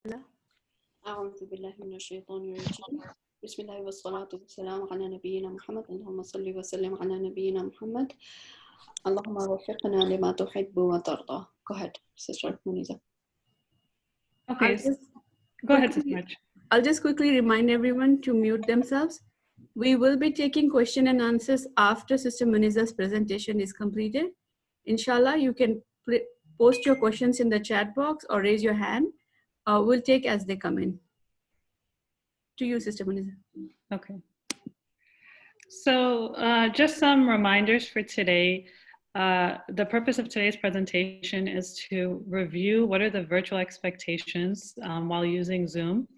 أعوذ بالله من الشيطان الرجيم بسم الله والصلاة والسلام على نبينا محمد اللهم صل وسلم على نبينا محمد اللهم وفقنا لما تحب وترضى. Go ahead, Sister Muniza. Okay, go ahead, Sister March. I'll just quickly remind everyone to mute themselves. We will be taking question and answers after Sister Muniza's presentation is completed. Inshallah, you can post your questions in the chat box or raise your hand. We'll take as they come in. To you, Sister Muniza. Okay. So just some reminders for today. The purpose of today's presentation is to review what are the virtual expectations while using Zoom,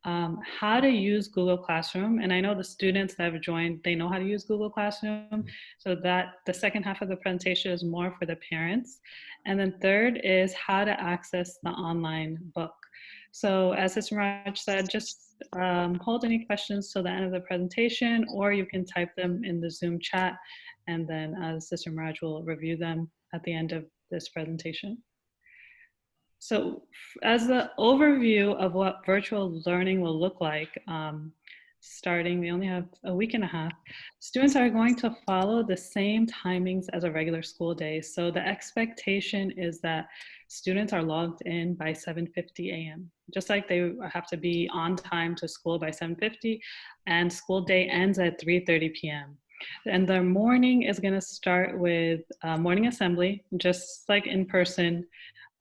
how to use Google Classroom. And I know the students that have joined, they know how to use Google Classroom. So that the second half of the presentation is more for the parents. And then third is how to access the online book. So as Sister Raj said, just hold any questions till the end of the presentation, or you can type them in the Zoom chat, and then Sister Miraj will review them at the end of this presentation. So as the overview of what virtual learning will look like, starting, we only have a week and a half, students are going to follow the same timings as a regular school day. So the expectation is that students are logged in by 7:50 a.m. Just like they have to be on time to school by 7:50, and school day ends at 3:30 p.m. And their morning is going to start with morning assembly, just like in person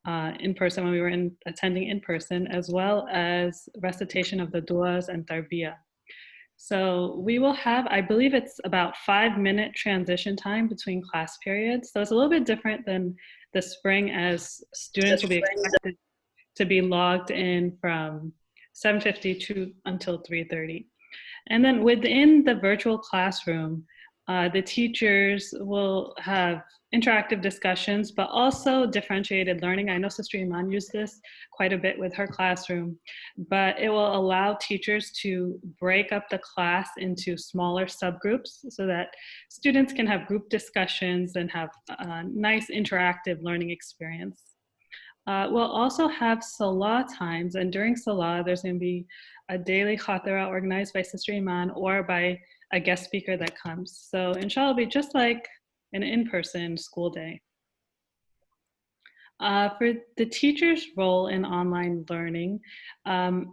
when we were attending in person, as well as recitation of the duas and tarbiyah. So we will have, I believe it's about 5-minute transition time between class periods. So it's a little bit different than the spring, as students will be expected to be logged in from 7:50 to until 3:30. And then within the virtual classroom, the teachers will have interactive discussions, but also differentiated learning. I know Sister Iman used this quite a bit with her classroom, but it will allow teachers to break up the class into smaller subgroups so that students can have group discussions and have a nice interactive learning experience. We'll also have Salah times, and during Salah, there's going to be a daily khatira organized by Sister Iman or by a guest speaker that comes. So inshallah, it'll be just like an in-person school day. For the teacher's role in online learning,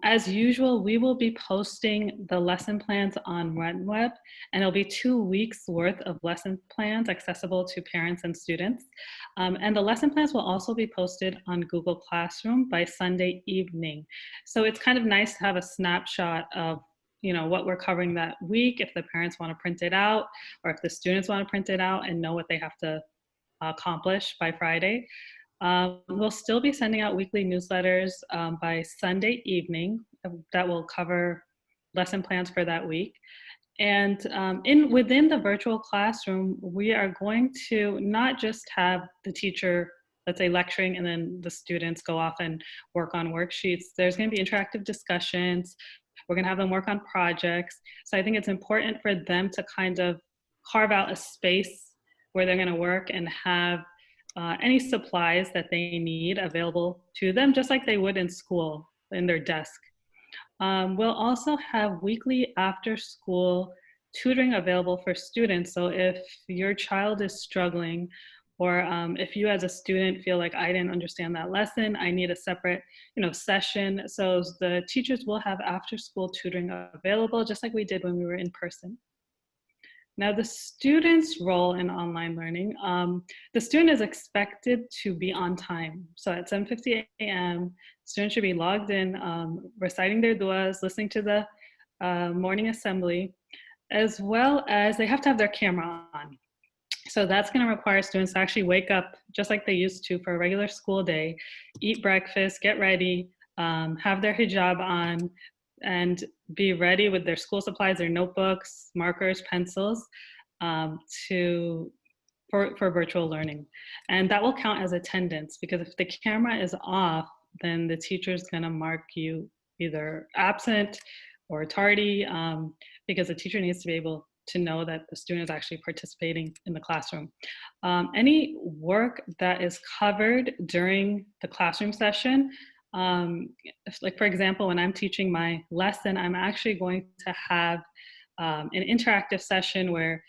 as usual, we will be posting the lesson plans on RentWeb, and it'll be 2 weeks worth of lesson plans accessible to parents and students. And the lesson plans will also be posted on Google Classroom by Sunday evening. So it's kind of nice to have a snapshot of what we're covering that week, if the parents want to print it out, or if the students want to print it out and know what they have to accomplish by Friday. We'll still be sending out weekly newsletters by Sunday evening that will cover lesson plans for that week. And within the virtual classroom, we are going to not just have the teacher, let's say, lecturing and then the students go off and work on worksheets. There's going to be interactive discussions. We're going to have them work on projects. So I think it's important for them to kind of carve out a space where they're going to work and have any supplies that they need available to them, just like they would in school, in their desk. We'll also have weekly after-school tutoring available for students. So if your child is struggling, or if you as a student feel like, I didn't understand that lesson, I need a separate session. So the teachers will have after-school tutoring available, just like we did when we were in person. Now, the student's role in online learning, the student is expected to be on time. So at 7:50 a.m., students should be logged in, reciting their duas, listening to the morning assembly, as well as they have to have their camera on. So that's going to require students to actually wake up just like they used to for a regular school day, eat breakfast, get ready, have their hijab on, and be ready with their school supplies, their notebooks, markers, pencils, for virtual learning. And that will count as attendance, because if the camera is off, then the teacher's gonna mark you either absent or tardy, because the teacher needs to be able to know that the student is actually participating in the classroom. Any work that is covered during the classroom session like for example, when I'm teaching my lesson, I'm actually going to have an interactive session where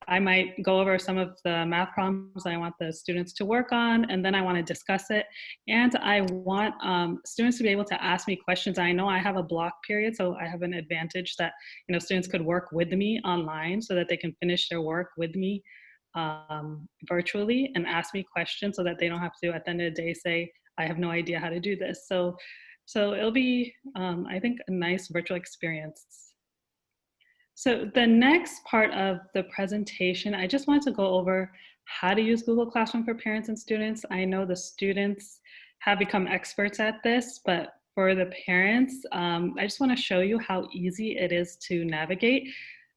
I might go over some of the math problems I want the students to work on, and then I want to discuss it. And I want students to be able to ask me questions. I know I have a block period, so I have an advantage that, you know, students could work with me online so that they can finish their work with me virtually and ask me questions so that they don't have to, at the end of the day, say, I have no idea how to do this. So it'll be, I think, a nice virtual experience. So the next part of the presentation, I just wanted to go over how to use Google Classroom for parents and students. I know the students have become experts at this, but for the parents, I just want to show you how easy it is to navigate.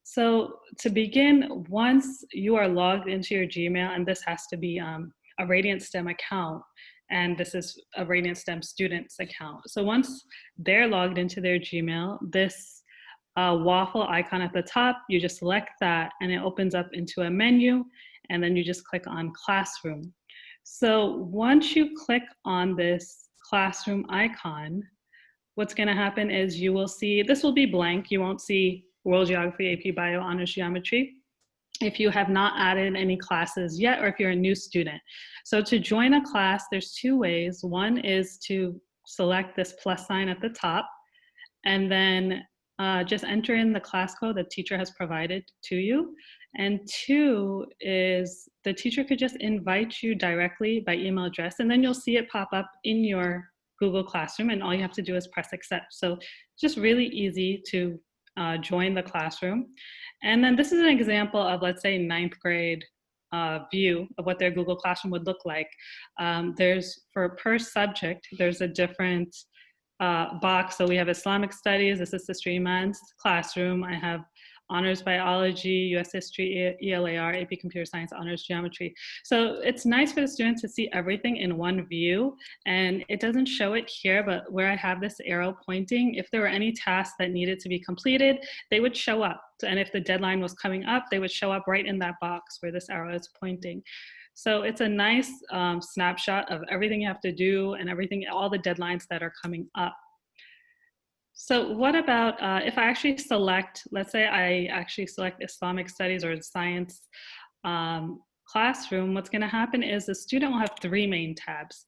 So to begin, once you are logged into your Gmail, and this has to be a Radiant STEM account, and this is a Radiant STEM students account. So once they're logged into their Gmail, this waffle icon at the top, you just select that and it opens up into a menu, and then you just click on Classroom. So once you click on this Classroom icon, what's going to happen is you will see, this will be blank, you won't see World Geography, AP Bio, Honors Geometry if you have not added any classes yet, or if you're a new student. So to join a class, there's two ways. One is to select this plus sign at the top, and then just enter in the class code the teacher has provided to you. And two is the teacher could just invite you directly by email address, and then you'll see it pop up in your Google Classroom, and all you have to do is press accept. So just really easy to join the classroom. And then this is an example of, let's say, 9th grade view of what their Google Classroom would look like. There's, for per subject, there's a different box. So we have Islamic Studies, this is Sister Iman's classroom. I have Honors Biology, US History, ELAR, AP Computer Science, Honors Geometry. So it's nice for the students to see everything in one view, and it doesn't show it here, but where I have this arrow pointing, if there were any tasks that needed to be completed, they would show up. And if the deadline was coming up, they would show up right in that box where this arrow is pointing. So it's a nice snapshot of everything you have to do and everything, all the deadlines that are coming up. So what about if I actually select, let's say I actually select Islamic Studies or Science classroom, what's going to happen is the student will have three main tabs.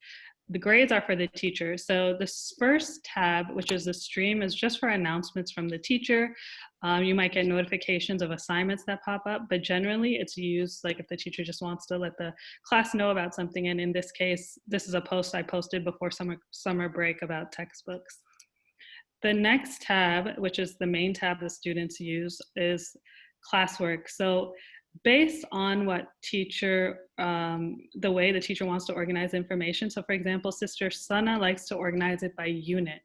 The grades are for the teacher. So this first tab, which is the stream, is just for announcements from the teacher. You might get notifications of assignments that pop up, but generally it's used like if the teacher just wants to let the class know about something. And in this case, this is a post I posted before summer break about textbooks. The next tab, which is the main tab the students use, is classwork. So based on what teacher, the way the teacher wants to organize information. So for example, Sister Sana likes to organize it by unit.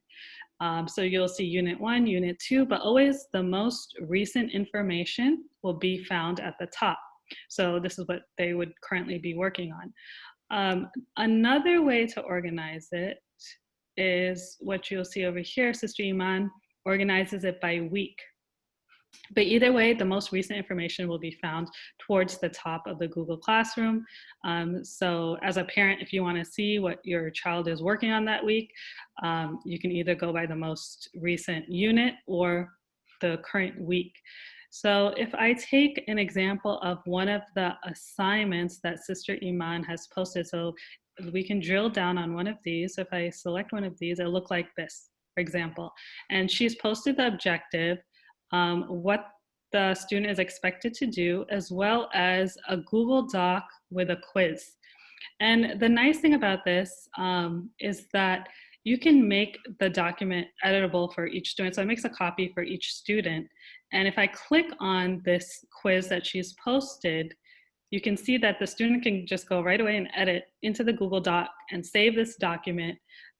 So you'll see unit 1, unit 2, but always the most recent information will be found at the top. So this is what they would currently be working on. Another way to organize it is what you'll see over here. Sister Iman organizes it by week. But either way, the most recent information will be found towards the top of the Google Classroom. So as a parent, if you want to see what your child is working on that week, you can either go by the most recent unit or the current week. So if I take an example of one of the assignments that Sister Iman has posted, so we can drill down on one of these. So if I select one of these, it'll look like this, for example. And she's posted the objective, what the student is expected to do, as well as a Google Doc with a quiz. And the nice thing about this is that you can make the document editable for each student. So it makes a copy for each student. And if I click on this quiz that she's posted, you can see that the student can just go right away and edit into the Google Doc and save this document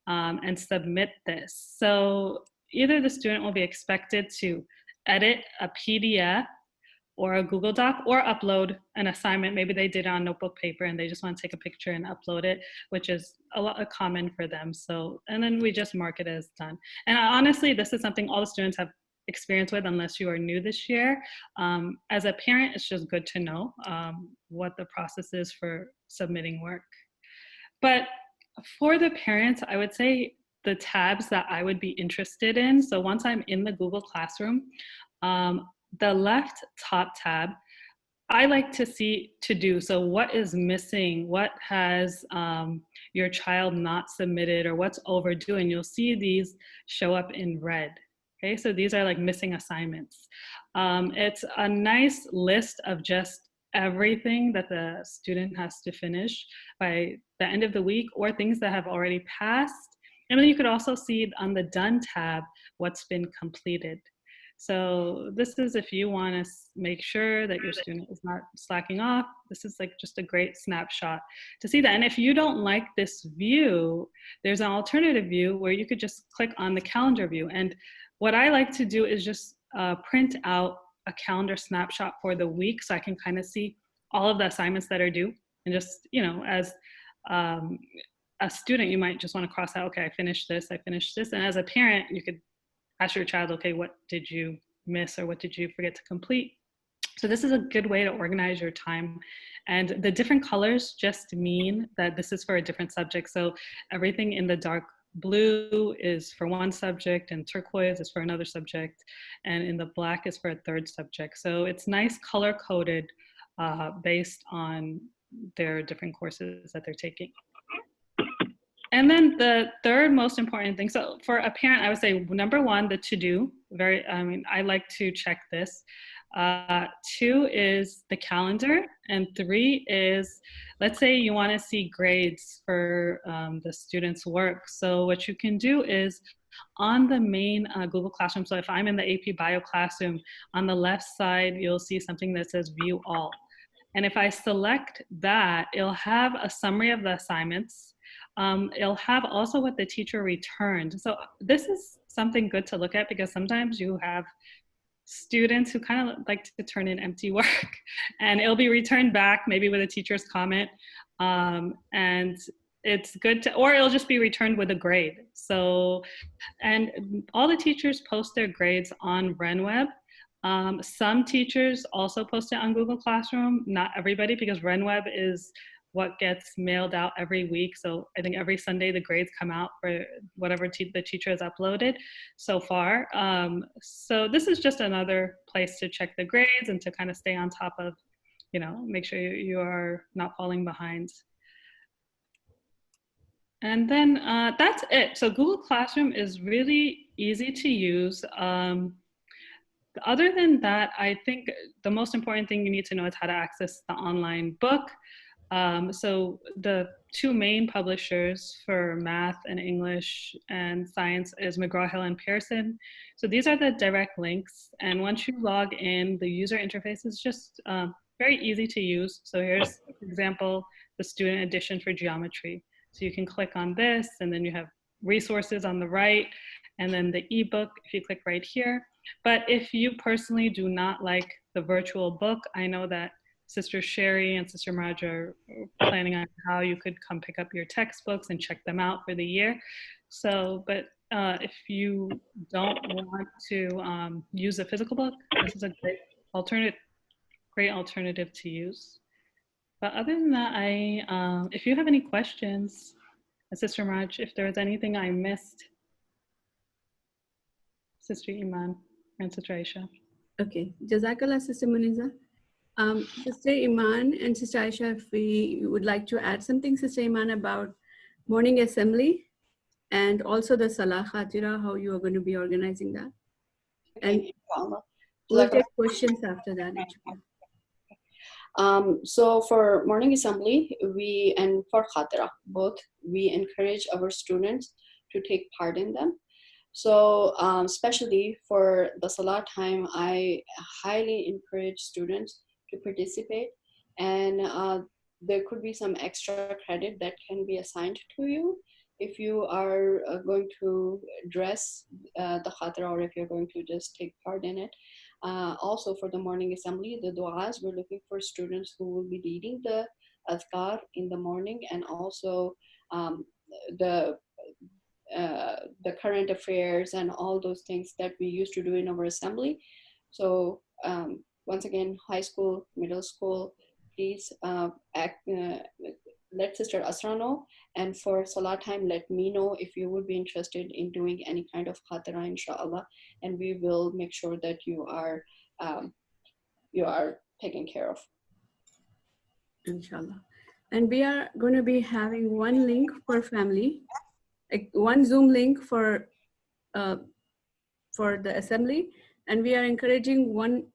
and submit this. So either the student will be expected to edit a PDF or a Google Doc, or upload an assignment. Maybe they did it on notebook paper and they just want to take a picture and upload it, which is a lot common for them. So, and then we just mark it as done. And honestly, this is something all the students have experience with unless you are new this year. As a parent, it's just good to know what the process is for submitting work. But for the parents, I would say the tabs that I would be interested in. So once I'm in the Google Classroom, the left top tab, I like to see to do. So what is missing? What has your child not submitted, or what's overdue? And you'll see these show up in red. Okay, so these are like missing assignments. It's a nice list of just everything that the student has to finish by the end of the week, or things that have already passed. And then you could also see on the Done tab what's been completed. So this is if you want to make sure that your student is not slacking off. This is like just a great snapshot to see that. And if you don't like this view, there's an alternative view where you could just click on the calendar view. And what I like to do is just print out a calendar snapshot for the week, so I can kind of see all of the assignments that are due. And just, you know, as a student, you might just want to cross out, okay, I finished this, I finished this. And as a parent, you could ask your child, okay, what did you miss, or what did you forget to complete? So this is a good way to organize your time. And the different colors just mean that this is for a different subject. So everything in the dark blue is for one subject, and turquoise is for another subject, and in the black is for a third subject. So it's nice color coded based on their different courses that they're taking. And then the third most important thing, so for a parent, I would say number one, the to-do. I like to check this. 2 is the calendar, and 3 is, let's say you want to see grades for the students' work. So what you can do is on the main Google Classroom, so if I'm in the AP Bio classroom, on the left side, you'll see something that says View All. And if I select that, it'll have a summary of the assignments. It'll have also what the teacher returned. So this is something good to look at, because sometimes you have students who kind of like to turn in empty work, and it'll be returned back maybe with a teacher's comment. And it's good to, or it'll just be returned with a grade. So, and all the teachers post their grades on RenWeb. Some teachers also post it on Google Classroom, not everybody, because RenWeb is what gets mailed out every week. So I think every Sunday the grades come out for whatever the teacher has uploaded so far. So this is just another place to check the grades and to kind of stay on top of, you know, make sure you are not falling behind. And then that's it. So Google Classroom is really easy to use. Other than that, I think the most important thing you need to know is how to access the online book. So the 2 main publishers for math and English and science is McGraw-Hill and Pearson. So these are the direct links. And once you log in, the user interface is just very easy to use. So here's, for example, the student edition for geometry. So you can click on this, and then you have resources on the right, and then the ebook if you click right here. But if you personally do not like the virtual book, I know that Sister Sherry and Sister Marge are planning on how you could come pick up your textbooks and check them out for the year. So, but if you don't want to use a physical book, this is a great alternative to use. But other than that, if you have any questions, Sister Marge, if there was anything I missed, Sister Iman and Sister Aisha. Okay, Jazakallah, Sister Muniza. Sister Iman and Sister Aisha, if we would like to add something, Sister Iman, about morning assembly and also the Salah Khatira, how you are going to be organizing that. And we'll take questions after that. So for morning assembly, and for Khatira, both, we encourage our students to take part in them. So especially for the Salah time, I highly encourage students to participate, and there could be some extra credit that can be assigned to you if you are going to dress the Khatira, or if you're going to just take part in it. Also for the morning assembly, the du'as, we're looking for students who will be leading the adhkar in the morning, and also the current affairs and all those things that we used to do in our assembly. So once again, high school, middle school, please let Sister Asra know. And for Salah time, let me know if you would be interested in doing any kind of khatira, inshallah. And we will make sure that you are taken care of. Inshallah. And we are going to be having one link per family, like one Zoom link for the assembly, and we are encouraging one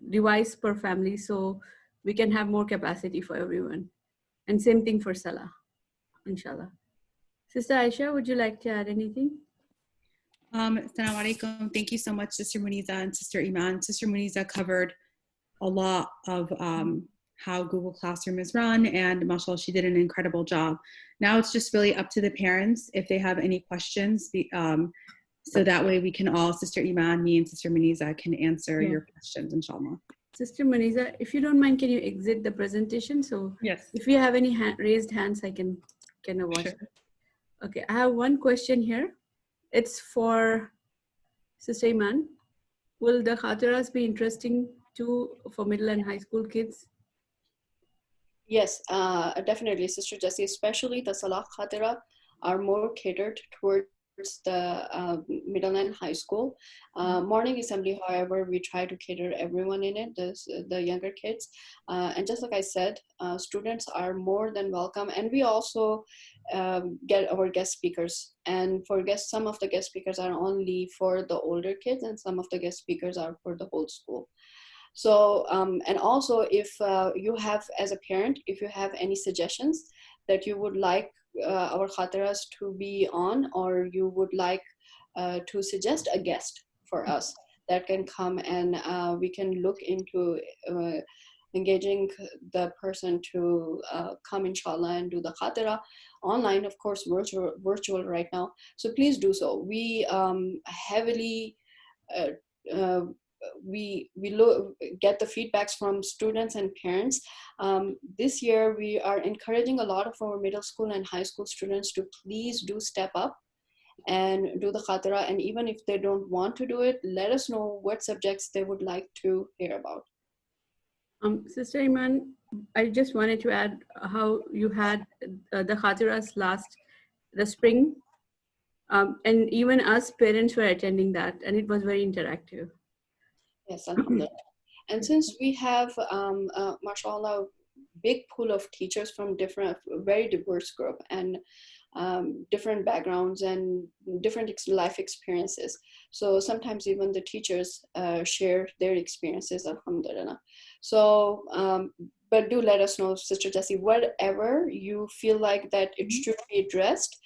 device per family so we can have more capacity for everyone. And same thing for Salah, inshallah. Sister Aisha, would you like to add anything? Assalamu alaikum. Thank you so much, Sister Muniza and Sister Iman. Sister Muniza covered a lot of how Google Classroom is run, and mashallah, she did an incredible job. Now it's just really up to the parents if they have any questions, so that way we can all, Sister Iman, me, and Sister Muniza can answer your questions, inshallah. Sister Muniza, if you don't mind, can you exit the presentation? So Yes. if you have any raised hands, I can watch it. Okay, I have one question here. It's for Sister Iman. Will the khatiras be interesting too for middle and high school kids? Yes, definitely, Sister Jessie, especially the Salah Khatira are more catered towards the middle and high school. Morning assembly, however, we try to cater everyone in it, the younger kids. And just like I said, students are more than welcome. And we also get our guest speakers. And for some of the guest speakers are only for the older kids, and some of the guest speakers are for the whole school. So, and also if you have, as a parent, if you have any suggestions that you would like our khatiras to be on, or you would like to suggest a guest for us that can come, and we can look into engaging the person to come, inshallah, and do the khatira online, of course, virtual right now. So please do so. We heavily we get the feedbacks from students and parents. This year, we are encouraging a lot of our middle school and high school students to please do step up and do the khatira. And even if they don't want to do it, let us know what subjects they would like to hear about. Sister Iman, I just wanted to add how you had the khatiras the spring. And even us parents were attending that, and it was very interactive. Yes, alhamdulillah. And since we have, mashallah, big pool of teachers from very diverse group, and different backgrounds and different life experiences. So sometimes even the teachers share their experiences, alhamdulillah. So, but do let us know, Sister Jessie, whatever you feel like that it should be addressed,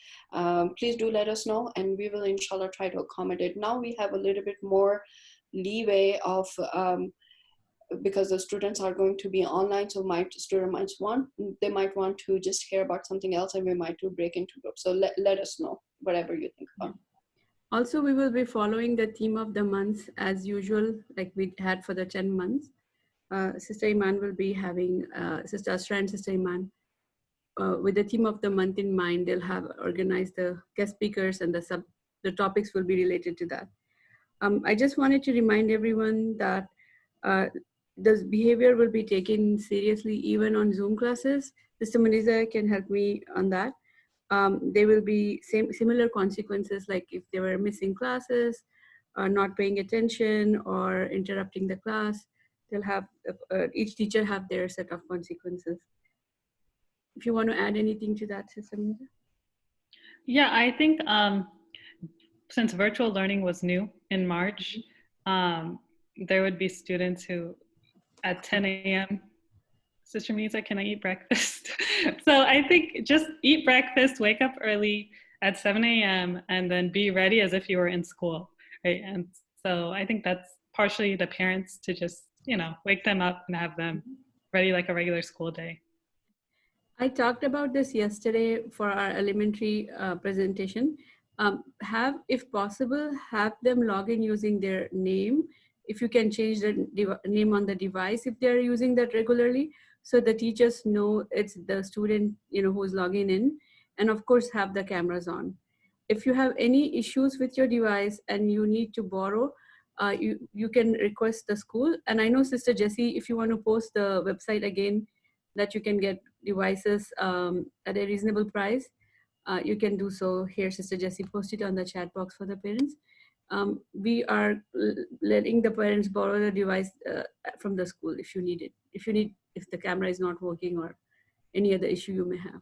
please do let us know, and we will inshallah try to accommodate. Now we have a little bit more leeway of because the students are going to be online, so student might want to just hear about something else, and we might do break into groups. So let us know whatever you think about. Also, we will be following the theme of the month as usual, like we had for the 10 months. Sister Iman will be having Sister Asra and Sister Iman with the theme of the month in mind. They'll have organized the guest speakers, and the topics will be related to that. I just wanted to remind everyone that the behavior will be taken seriously even on Zoom classes. Sister Muniza can help me on that. There will be similar consequences, like if they were missing classes, not paying attention, or interrupting the class. They'll have each teacher have their set of consequences. If you want to add anything to that, Sister Muniza? Yeah, I think since virtual learning was new in March, there would be students who at 10 a.m. Sister Muniza, can I eat breakfast? So I think just eat breakfast, wake up early at 7 a.m. and then be ready as if you were in school, right? And so I think that's partially the parents to just, wake them up and have them ready like a regular school day. I talked about this yesterday for our elementary presentation. If possible, have them log in using their name. If you can change the name on the device, if they're using that regularly, so the teachers know it's the student, who's logging in, and of course have the cameras on. If you have any issues with your device and you need to borrow, you can request the school. And I know, Sister Jessie, if you want to post the website again, that you can get devices at a reasonable price, you can do so here. Sister Jessie posted on the chat box for the parents. We are letting the parents borrow the device from the school if you need it. If the camera is not working or any other issue you may have.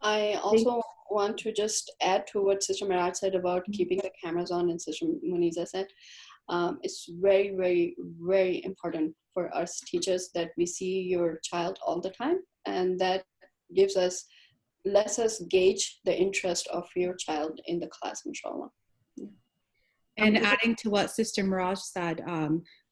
I also want to just add to what Sister Marat said about keeping the cameras on, and Sister Muniza said, it's very, very, very important for us teachers that we see your child all the time, and that lets us gauge the interest of your child in the class, inshallah. And adding to what Sister Miraj said,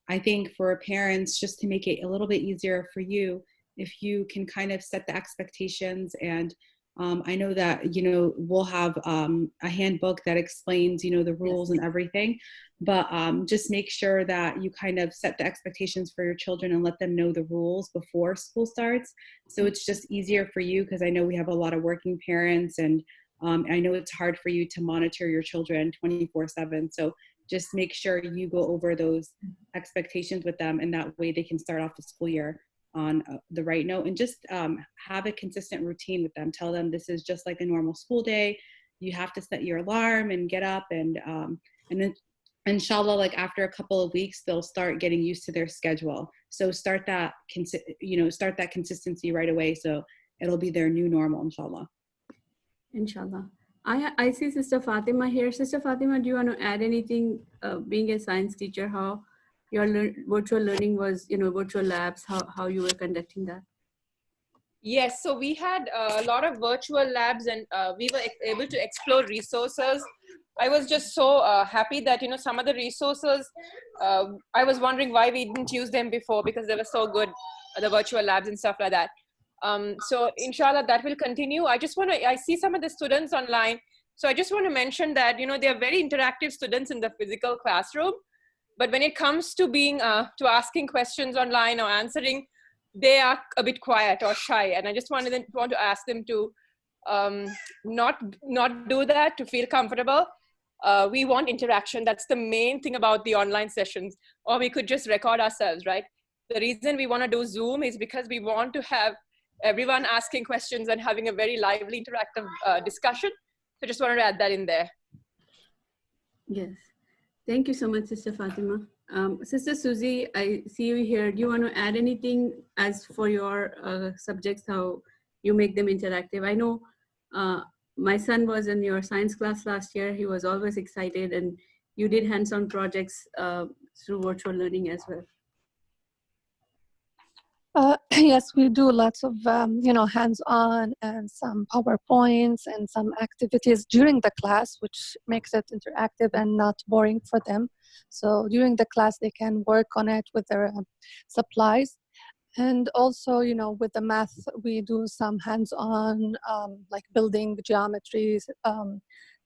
I think for parents, just to make it a little bit easier for you, if you can kind of set the expectations, and I know that, you know, we'll have a handbook that explains, you know, the rules and everything, but just make sure that you kind of set the expectations for your children and let them know the rules before school starts. So it's just easier for you, because I know we have a lot of working parents, and I know it's hard for you to monitor your children 24/7. So just make sure you go over those expectations with them, and that way they can start off the school year on the right note, and just have a consistent routine with them. Tell them this is just like a normal school day. You have to set your alarm and get up, and then inshallah, like after a couple of weeks, they'll start getting used to their schedule. So start that consistency right away, so it'll be their new normal, inshallah. Inshallah. I see Sister Fatima here. Sister Fatima, do you want to add anything, being a science teacher, how your virtual learning was, you know, virtual labs, how you were conducting that? Yes, so we had a lot of virtual labs, and we were able to explore resources. I was just so happy that, you know, some of the resources, I was wondering why we didn't use them before, because they were so good, the virtual labs and stuff like that. So inshallah, that will continue. I see some of the students online. So I just want to mention that, you know, they are very interactive students in the physical classroom. But when it comes to to asking questions online or answering, they are a bit quiet or shy. And I just want to ask them to not do that, to feel comfortable. We want interaction. That's the main thing about the online sessions. Or we could just record ourselves, right? The reason we want to do Zoom is because we want to have everyone asking questions and having a very lively, interactive discussion. So just wanted to add that in there. Yes. Thank you so much, Sister Fatima. Sister Susie, I see you here. Do you want to add anything as for your subjects, how you make them interactive? I know my son was in your science class last year. He was always excited, and you did hands-on projects through virtual learning as well. Yes, we do lots of, hands-on and some PowerPoints and some activities during the class, which makes it interactive and not boring for them. So during the class, they can work on it with their supplies. And also, with the math, we do some hands-on, like building geometries,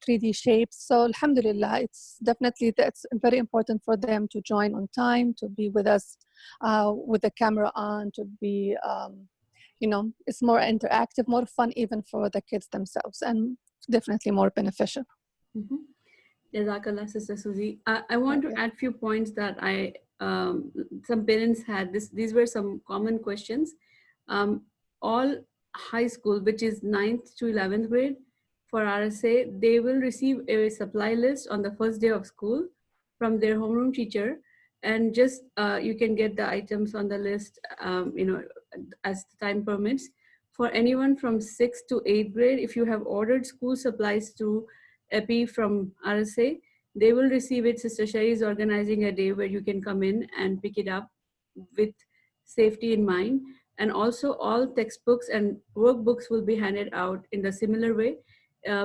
3D shapes. So alhamdulillah, it's very important for them to join on time, to be with us with the camera on, to be, it's more interactive, more fun even for the kids themselves, and definitely more beneficial. Mm-hmm. Jazakallah, Sister Susie. I want to add a few points that some parents had. These were some common questions. All high school, which is 9th to 11th grade, for RSA, they will receive a supply list on the first day of school from their homeroom teacher, and just you can get the items on the list, as the time permits. For anyone from 6th to 8th grade, if you have ordered school supplies through EPI from RSA, they will receive it. Sister Shari is organizing a day where you can come in and pick it up with safety in mind. And also all textbooks and workbooks will be handed out in the similar way.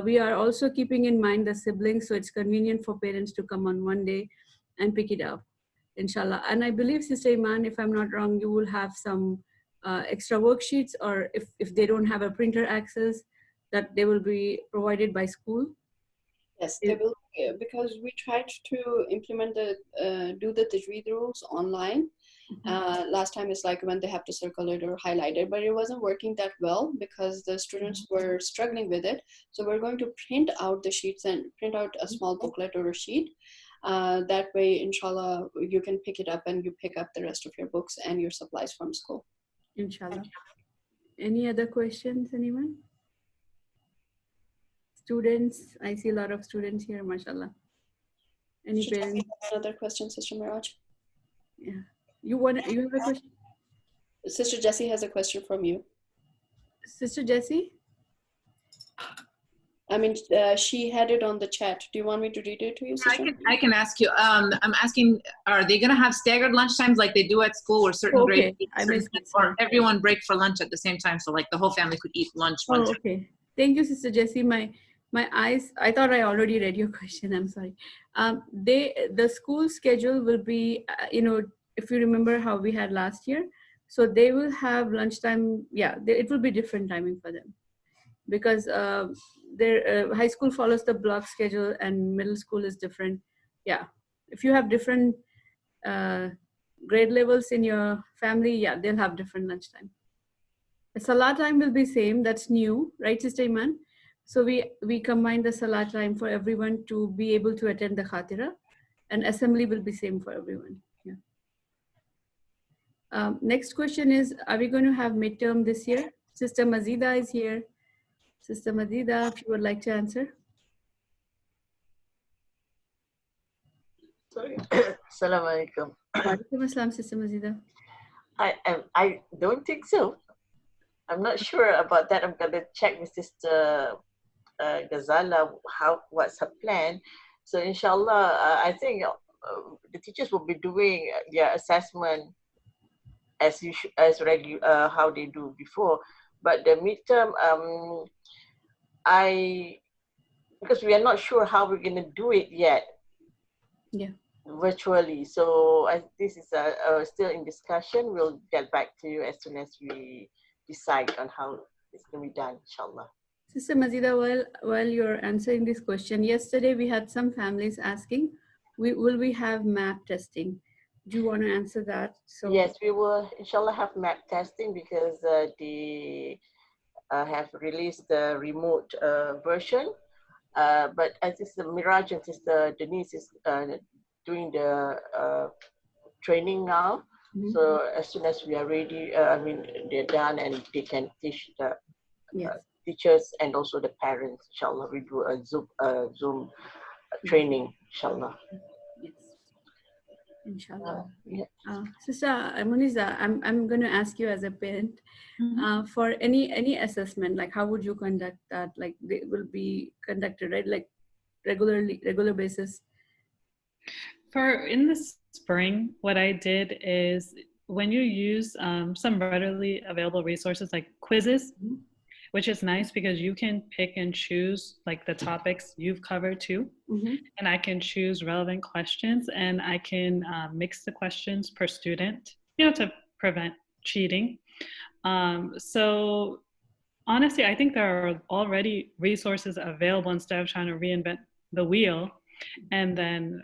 We are also keeping in mind the siblings, so it's convenient for parents to come on one day and pick it up, inshallah. And I believe, Sister Iman, if I'm not wrong, you will have some extra worksheets, or if they don't have a printer access, that they will be provided by school. Yes, they will, because we tried to implement do the tajweed rules online. Last time it's like when they have to circle it or highlight it, but it wasn't working that well because the students were struggling with it. So we're going to print out the sheets and print out a small booklet or a sheet. That way, inshallah, you can pick it up and you pick up the rest of your books and your supplies from school. Inshallah. Any other questions, anyone? Students, I see a lot of students here, mashallah. Any Sister Jessie parents? has another question, Sister Miraj. Yeah. You have a question? Sister Jessie has a question from you. Sister Jessie? I mean, she had it on the chat. Do you want me to read it to you, sister? I can ask you. I'm asking, are they going to have staggered lunch times like they do at school, where certain grades eat I certain missed times, it, or sorry. everyone break for lunch at the same time, so like the whole family could eat lunch one time? Okay. Thank you, Sister Jessie. My eyes, I thought I already read your question. I'm sorry. The school schedule will be, if you remember how we had last year, so they will have lunchtime. Yeah, it will be different timing for them, because their high school follows the block schedule and middle school is different. Yeah, if you have different grade levels in your family, yeah, they'll have different lunchtime. The Salah time will be same. That's new, right, Sister Iman? So we combine the Salah time for everyone to be able to attend the Khatira, and assembly will be same for everyone. Yeah. Next question is, are we going to have midterm this year? Sister Mazida is here. Sister Mazida, if you would like to answer. Sorry. Assalamu alaikum. Walaikum assalam, Sister Mazida. I don't think so. I'm not sure about that. I'm going to check with Sister Ghazala what's her plan. So inshallah, I think the teachers will be doing their assessment as how they do before. But the midterm, because we are not sure how we're going to do it yet. Yeah. Virtually. So this is still in discussion. We'll get back to you as soon as we decide on how it's going to be done, inshallah. Sister Mazida, while you're answering this question, yesterday we had some families asking, will we have map testing? Do you want to answer that? So yes, we will inshallah have map testing, because they have released the remote version. But I think the Miraj and Sister Denise is doing the training now. Mhm. So as soon as we are ready, they're done and they can teach the teachers and also the parents, inshallah. We do a Zoom training, inshallah. Yes, inshallah. Yeah. Sister Muniza, I'm going to ask you as a parent, for any assessment, like how would you conduct that? Like they will be conducted, right? Like regular basis. For in the spring, what I did is when you use some readily available resources like quizzes, which is nice because you can pick and choose like the topics you've covered too. And I can choose relevant questions, and I can mix the questions per student, to prevent cheating. So honestly, I think there are already resources available instead of trying to reinvent the wheel. And then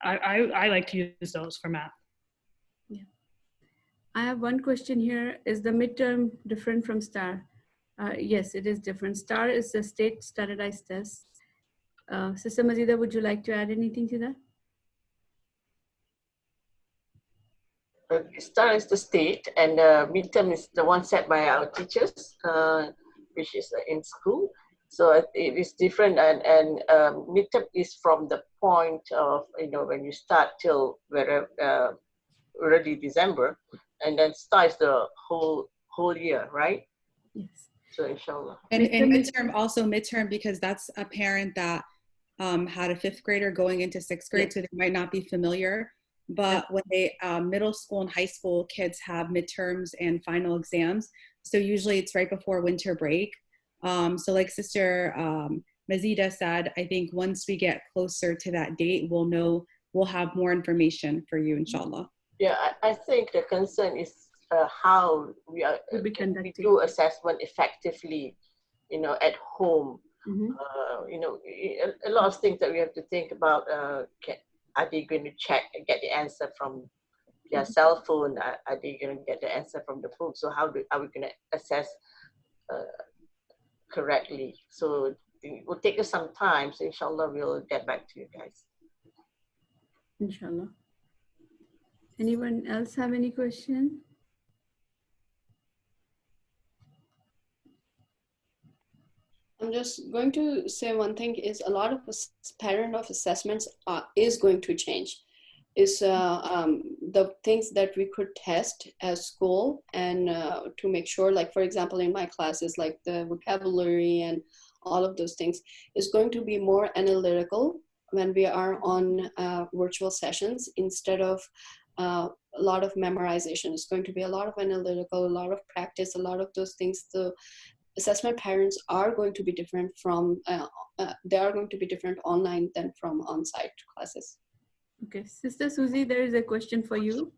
I like to use those for math. Yeah. I have one question here. Is the midterm different from STAR? Yes, it is different. STAR is the state standardized test. Sister Mazida, would you like to add anything to that? STAR is the state, and midterm is the one set by our teachers, which is in school. So it is different, and midterm is from the point of when you start till wherever already December, and then STAR is the whole year, right? Yes. So inshallah. And midterm, because that's a parent that had a fifth grader going into sixth grade, so they might not be familiar. But when they middle school and high school kids have midterms and final exams, so usually it's right before winter break. So like Sister Mazida said, I think once we get closer to that date, we'll have more information for you, inshallah. Yeah, I think the concern is how we do assessment effectively, at home. A lot of things that we have to think about. Are they going to get the answer from their cell phone? Are they going to get the answer from the book? So are we going to assess correctly? So it will take us some time. So inshallah, we'll get back to you guys. Inshallah. Anyone else have any question? I'm just going to say one thing is a lot of pattern of assessments is going to change. Is the things that we could test as school and to make sure, like for example in my classes, like the vocabulary and all of those things is going to be more analytical when we are on virtual sessions instead of a lot of memorization. It's going to be a lot of analytical, a lot of practice, a lot of those things. The assessment patterns are going to be different from, they are going to be different online than from on-site classes. Okay, Sister Susie, there is a question for you.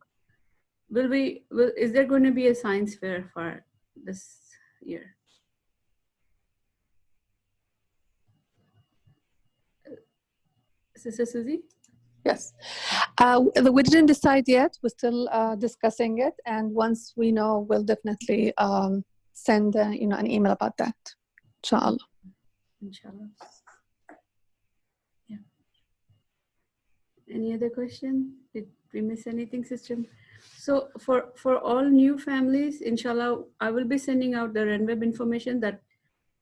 Is there going to be a science fair for this year? Sister Susie? Yes. We didn't decide yet. We're still discussing it. And once we know, we'll definitely send an email about that. Inshallah. Inshallah. Yeah. Any other question? Did we miss anything, Sister? So for all new families, inshallah, I will be sending out the RenWeb information that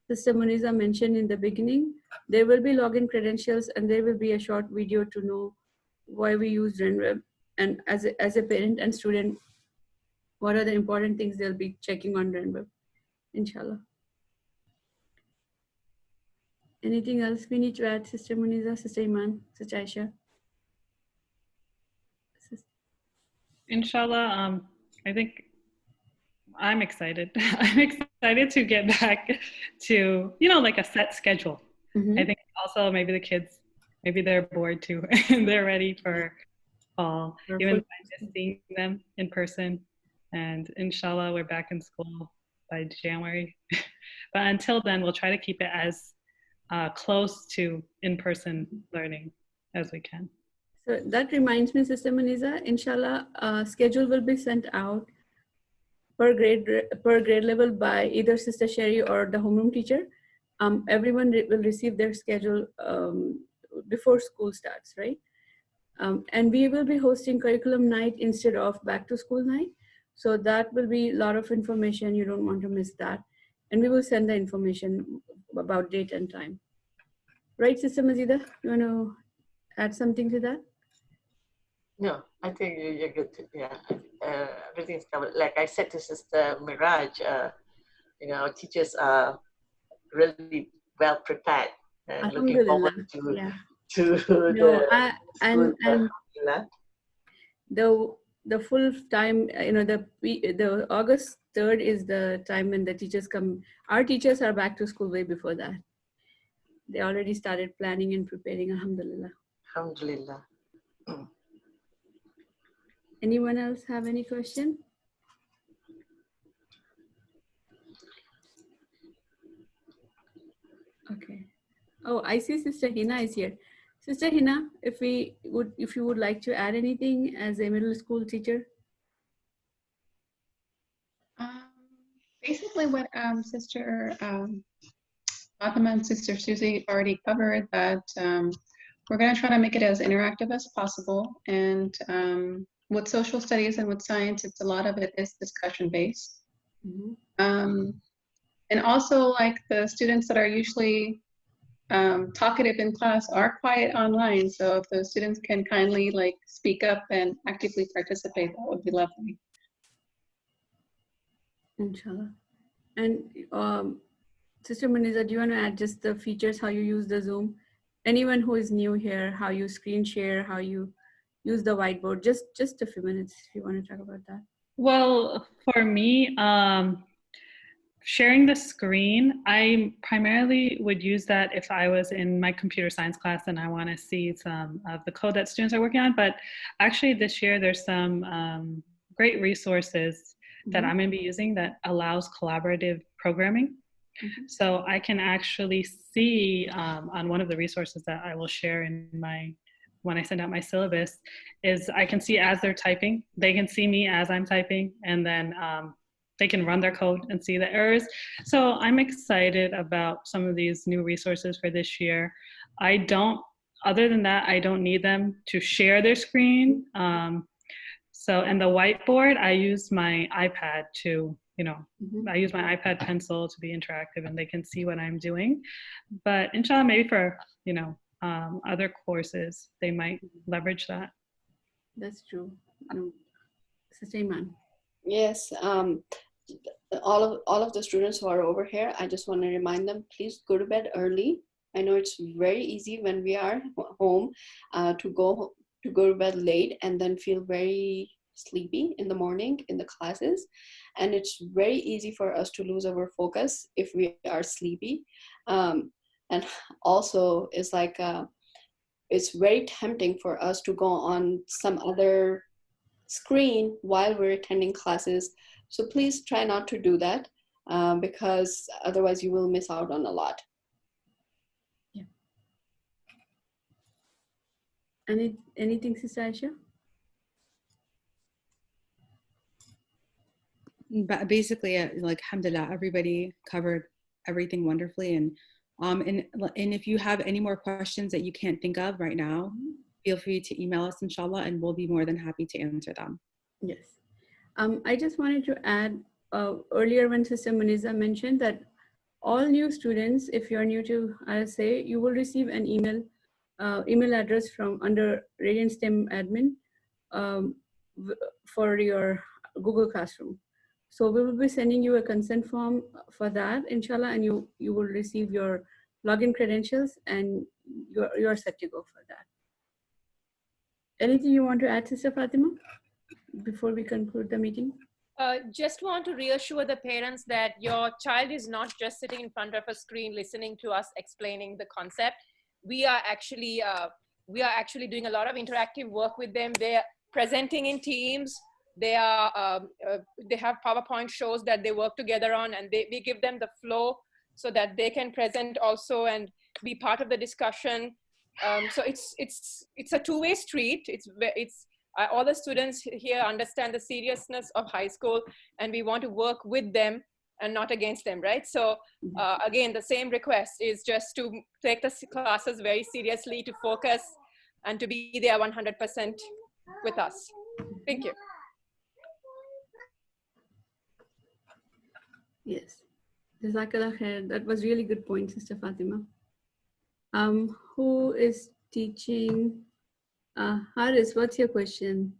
Sister Muniza mentioned in the beginning. There will be login credentials and there will be a short video to know why we use RenWeb, and as a parent and student, what are the important things they'll be checking on RenWeb, inshallah. Anything else we need to add, Sister Muniza, Sister Iman, Sister Aisha? Inshallah, I think I'm excited. I'm excited to get back to, like a set schedule. Mm-hmm. I think also maybe the kids, maybe they're bored too and they're ready for fall, even by just seeing them in person. And inshallah, we're back in school by January. But until then, we'll try to keep it as close to in-person learning as we can. So that reminds me, Sister Muniza, inshallah, schedule will be sent out per grade level by either Sister Sherry or the homeroom teacher. Everyone will receive their schedule before school starts, right? And we will be hosting curriculum night instead of back to school night. So that will be a lot of information. You don't want to miss that. And we will send the information about date and time. Right, Sister Mazida? You want to add something to that? No, I think you're good. Yeah, everything's covered. Like I said to Sister Miraj, our teachers are really well prepared and looking forward to the full time. The August 3rd is the time when the teachers come. Our teachers are back to school way before that. They already started planning and preparing. Alhamdulillah. Alhamdulillah. Anyone else have any question? Okay. Oh, I see Sister Hina is here. Sister Hina, if you would like to add anything as a middle school teacher. Basically what Sister Fatima and Sister Susie already covered, that we're going to try to make it as interactive as possible. And with social studies and with science, a lot of it is discussion based. Mm-hmm. And also, like, the students that are usually talkative in class are quiet online. So if those students can kindly speak up and actively participate, that would be lovely. Inshallah. And Sister Muniza, do you want to add just the features, how you use the Zoom? Anyone who is new here, how you screen share, how you use the whiteboard, just a few minutes if you want to talk about that. Well, for me, sharing the screen, I primarily would use that if I was in my computer science class and I want to see some of the code that students are working on. But actually this year, there's some great resources that I'm going to be using that allows collaborative programming. Mm-hmm. So I can actually see on one of the resources that I will share when I send out my syllabus, is I can see as they're typing, they can see me as I'm typing, and then they can run their code and see the errors. So I'm excited about some of these new resources for this year. Other than that, I don't need them to share their screen. So, and the whiteboard, I use my iPad to, I use my iPad pencil to be interactive and they can see what I'm doing. But inshallah, maybe for, other courses, they might leverage that. That's true. Sister Iman. Yes, all of the students who are over here, I just want to remind them, please go to bed early. I know it's very easy when we are home to go to bed late and then feel very sleepy in the morning in the classes, and it's very easy for us to lose our focus if we are sleepy. And also, it's like it's very tempting for us to go on some other screen while we're attending classes. So please try not to do that because otherwise you will miss out on a lot. Yeah. Anything, Sister Aisha? But basically, like, alhamdulillah, everybody covered everything wonderfully. And if you have any more questions that you can't think of right now, feel free to email us, inshallah, and we'll be more than happy to answer them. Yes. I just wanted to add, earlier when Sister Muniza mentioned that all new students, if you're new to RSA, you will receive an email address from under Radiant STEM admin for your Google Classroom. So we will be sending you a consent form for that, inshallah, and you will receive your login credentials and you're set to go for that. Anything you want to add, Sister Fatima, before we conclude the meeting? Just want to reassure the parents that your child is not just sitting in front of a screen listening to us explaining the concept. We are actually doing a lot of interactive work with them. They're presenting in teams. They have PowerPoint shows that they work together on, and we give them the flow so that they can present also and be part of the discussion. So it's a two-way street. All the students here understand the seriousness of high school, and we want to work with them and not against them, right? So again, the same request is just to take the classes very seriously, to focus, and to be there 100% with us. Thank you. Yes. Jazakallah khair. That was really good point, Sister Fatima. Who is teaching? Haris, what's your question?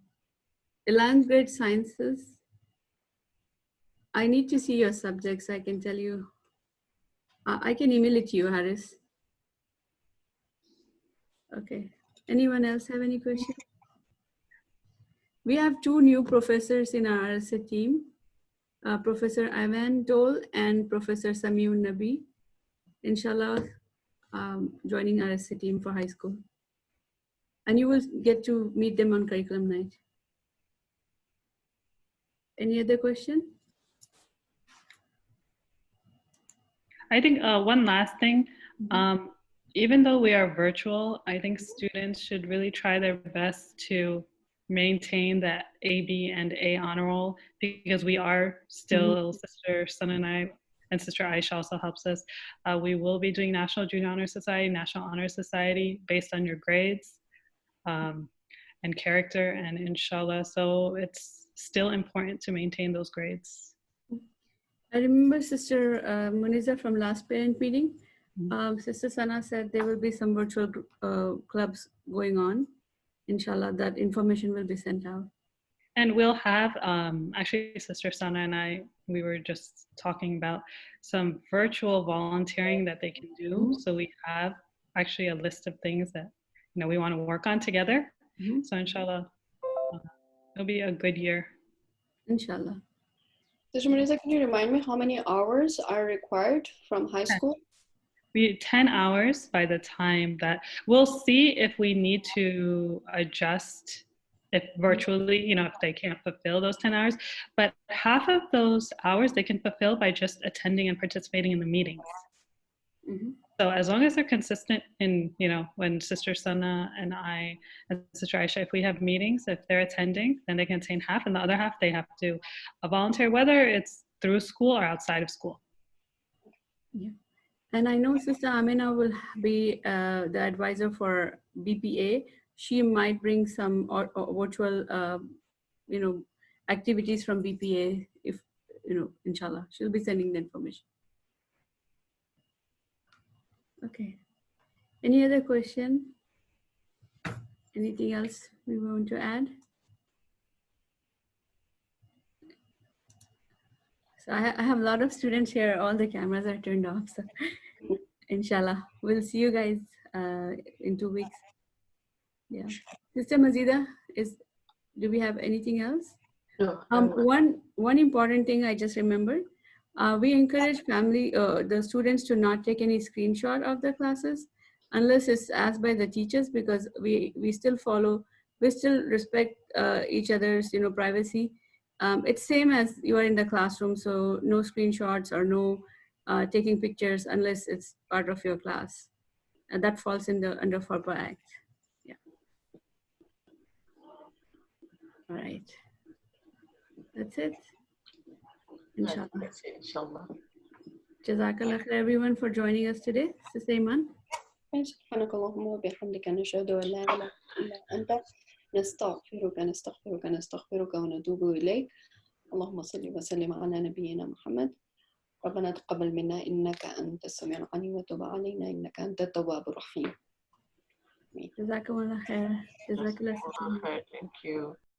11th grade sciences. I need to see your subjects. I can tell you. I can email it to you, Haris. Okay. Anyone else have any questions? We have two new professors in our RSA team. Professor Ivan Dole and Professor Samiun Nabi, inshallah, joining RSA team for high school. And you will get to meet them on curriculum night. Any other question? I think one last thing, even though we are virtual, I think students should really try their best to maintain that A, B, and A honor roll, because we are still, Sister Sana and I, and Sister Aisha also helps us. We will be doing National Junior Honor Society, National Honor Society based on your grades and character, and inshallah, so it's still important to maintain those grades. I remember Sister Muniza from last parent meeting. Sister Sana said there will be some virtual clubs going on. Inshallah, that information will be sent out. And we'll have, actually Sister Sana and I, we were just talking about some virtual volunteering that they can do. So we have actually a list of things that we want to work on together. So inshallah, it'll be a good year. Inshallah. Sister Muniza, can you remind me how many hours are required from high school? We 10 hours by the time that we'll see if we need to adjust, if virtually, if they can't fulfill those 10 hours, but half of those hours they can fulfill by just attending and participating in the meetings. So as long as they're consistent in, when Sister Sana and I and Sister Aisha, if we have meetings, if they're attending, then they can attain half, and the other half they have to volunteer, whether it's through school or outside of school. Yeah. And I know Sister Amina will be the advisor for BPA. She might bring some virtual activities from BPA, if, inshallah, she'll be sending the information. Okay. Any other question? Anything else we want to add? So I have a lot of students here. All the cameras are turned off. So inshallah, we'll see you guys in 2 weeks. Yeah. Sister Mazida, do we have anything else? No, One important thing I just remembered. We encourage the students to not take any screenshot of the classes unless it's asked by the teachers, because we still respect each other's privacy. It's same as you are in the classroom, so no screenshots or no taking pictures unless it's part of your class. And that falls under FARPA Act. Yeah. All right. That's it. Inshallah. That's it, inshallah. Jazakallah khair everyone for joining us today. Sister Iman. سبحانك اللهم وبحمدك نشهد أن لا إله إلا أنت نستغفرك ونتوب إليك. اللهم صل وسلم على نبينا محمد. ربنا تقبل منا إنك أنت السميع العليم وتب علينا إنك أنت التواب الرحيم. Jazakallah khair. Jazakallah khair. Thank you.